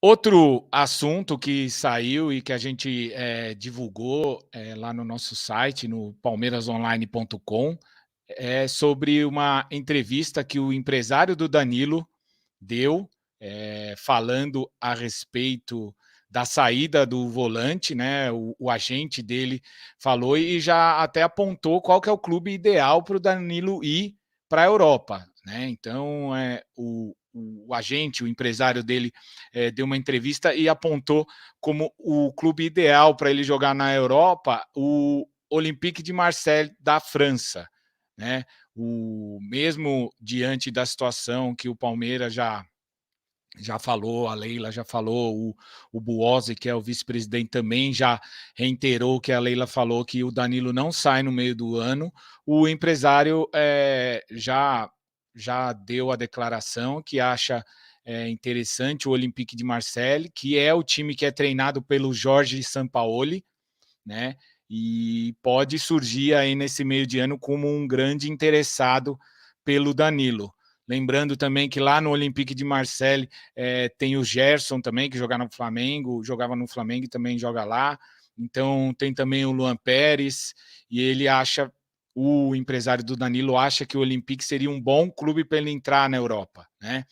Outro assunto que saiu e que a gente divulgou lá no nosso site, no palmeirasonline.com, é sobre uma entrevista que o empresário do Danilo deu, falando a respeito da saída do volante, né? O agente dele falou e já até apontou qual que é o clube ideal para o Danilo ir para a Europa, né? Então, o agente, o empresário dele, deu uma entrevista e apontou como o clube ideal para ele jogar na Europa o Olympique de Marseille da França, né? O mesmo diante da situação que o Palmeiras já falou, a Leila já falou, o Buozzi, que é o vice-presidente, também já reiterou que a Leila falou que o Danilo não sai no meio do ano. O empresário já deu a declaração que acha interessante o Olympique de Marseille, que é o time que é treinado pelo Jorge Sampaoli, né? E pode surgir aí nesse meio de ano como um grande interessado pelo Danilo. Lembrando também que lá no Olympique de Marseille tem o Gerson também, que jogava no Flamengo e também joga lá. Então tem também o Luan Pérez, e o empresário do Danilo acha que o Olympique seria um bom clube para ele entrar na Europa, né?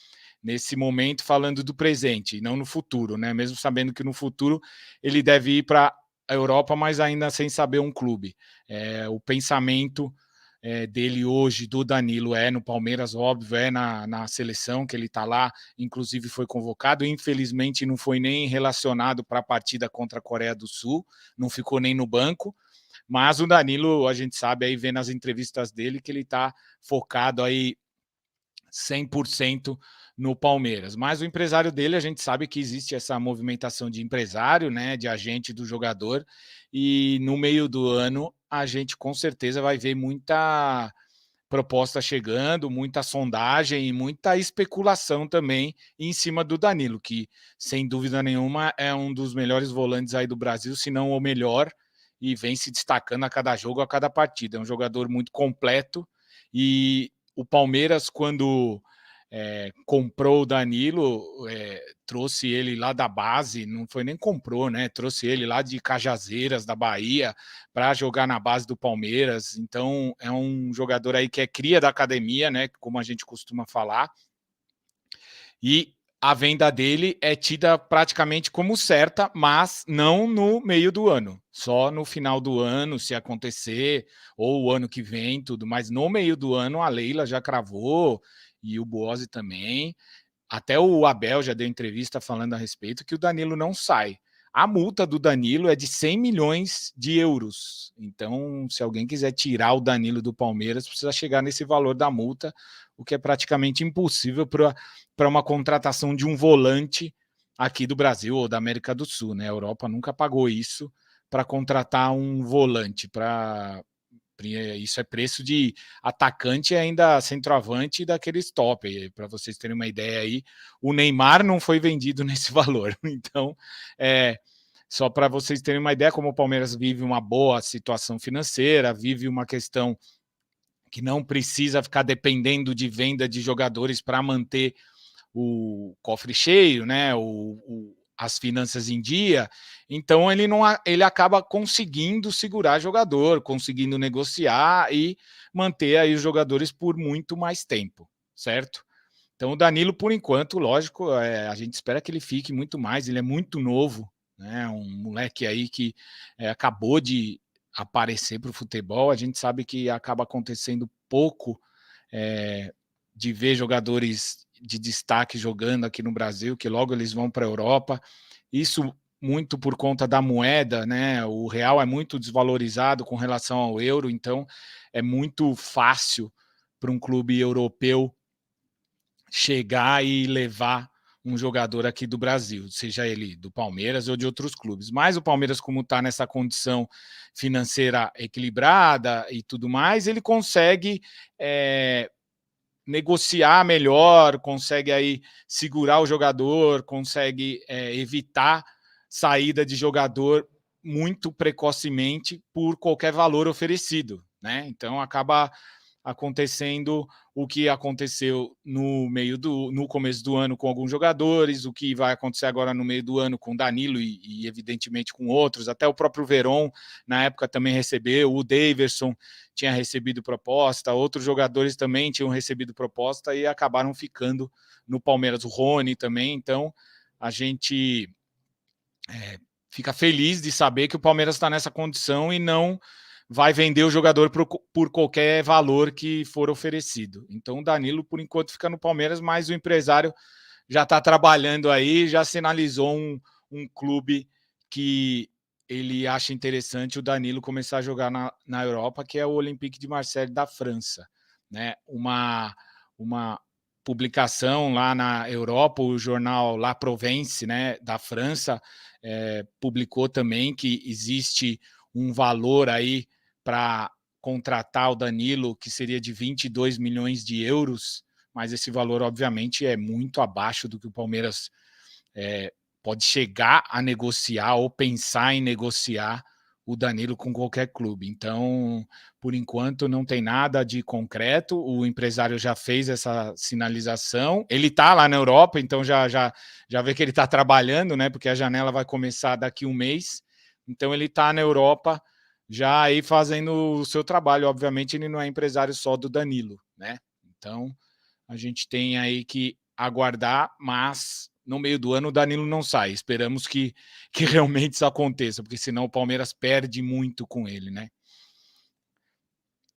Nesse momento, falando do presente, e não no futuro, né? Mesmo sabendo que no futuro ele deve ir para a Europa, mas ainda sem saber um clube. O pensamento dele hoje, do Danilo, é no Palmeiras, óbvio, é na seleção, que ele está lá, inclusive foi convocado, infelizmente não foi nem relacionado para a partida contra a Coreia do Sul, não ficou nem no banco, mas o Danilo, a gente sabe aí, vendo as entrevistas dele, que ele está focado aí 100% no Palmeiras. Mas o empresário dele, a gente sabe que existe essa movimentação de empresário, né, de agente do jogador, e no meio do ano a gente com certeza vai ver muita proposta chegando, muita sondagem e muita especulação também em cima do Danilo, que sem dúvida nenhuma é um dos melhores volantes aí do Brasil, se não o melhor, e vem se destacando a cada jogo, a cada partida. É um jogador muito completo, e o Palmeiras, quando comprou o Danilo, trouxe ele lá da base, não foi nem comprou, né? Trouxe ele lá de Cajazeiras, da Bahia, para jogar na base do Palmeiras. Então, é um jogador aí que é cria da academia, né? Como a gente costuma falar. E a venda dele é tida praticamente como certa, mas não no meio do ano, só no final do ano, se acontecer, ou o ano que vem, tudo. Mas no meio do ano, a Leila já cravou, e o Buozzi também. Até o Abel já deu entrevista falando a respeito que o Danilo não sai. A multa do Danilo é de 100 milhões de euros. Então, se alguém quiser tirar o Danilo do Palmeiras, precisa chegar nesse valor da multa, o que é praticamente impossível para uma contratação de um volante aqui do Brasil ou da América do Sul, né? A Europa nunca pagou isso para contratar um volante, isso é preço de atacante e ainda centroavante daqueles top. Para vocês terem uma ideia aí, o Neymar não foi vendido nesse valor. Então, só para vocês terem uma ideia, como o Palmeiras vive uma boa situação financeira, vive uma questão que não precisa ficar dependendo de venda de jogadores para manter o cofre cheio, né? As finanças em dia, então ele acaba conseguindo segurar jogador, conseguindo negociar e manter aí os jogadores por muito mais tempo, certo? Então o Danilo, por enquanto, lógico, a gente espera que ele fique muito mais, ele é muito novo, né? Um moleque aí que acabou de aparecer para o futebol, a gente sabe que acaba acontecendo pouco de ver jogadores de destaque jogando aqui no Brasil, que logo eles vão para a Europa. Isso muito por conta da moeda, né? O real é muito desvalorizado com relação ao euro, então é muito fácil para um clube europeu chegar e levar um jogador aqui do Brasil, seja ele do Palmeiras ou de outros clubes. Mas o Palmeiras, como está nessa condição financeira equilibrada e tudo mais, ele consegue negociar melhor, consegue aí segurar o jogador, consegue evitar saída de jogador muito precocemente por qualquer valor oferecido, né? Então acaba acontecendo o que aconteceu no começo do ano com alguns jogadores, o que vai acontecer agora no meio do ano com Danilo e evidentemente com outros, até o próprio Veron na época também recebeu, o Daverson tinha recebido proposta, outros jogadores também tinham recebido proposta e acabaram ficando no Palmeiras, o Rony também. Então a gente fica feliz de saber que o Palmeiras está nessa condição e não vai vender o jogador por qualquer valor que for oferecido. Então o Danilo, por enquanto, fica no Palmeiras, mas o empresário já está trabalhando aí, já sinalizou um clube que ele acha interessante o Danilo começar a jogar na Europa, que é o Olympique de Marseille da França. Né? Uma publicação lá na Europa, o jornal La Provence, né, da França, publicou também que existe um valor aí para contratar o Danilo que seria de 22 milhões de euros, mas esse valor, obviamente, é muito abaixo do que o Palmeiras pode chegar a negociar ou pensar em negociar o Danilo com qualquer clube. Então, por enquanto, não tem nada de concreto. O empresário já fez essa sinalização. Ele está lá na Europa, então já vê que ele está trabalhando, né? Porque a janela vai começar daqui um mês. Então, ele está na Europa já aí fazendo o seu trabalho. Obviamente, ele não é empresário só do Danilo, né? Então, a gente tem aí que aguardar, mas no meio do ano o Danilo não sai. Esperamos que realmente isso aconteça, porque senão o Palmeiras perde muito com ele, né?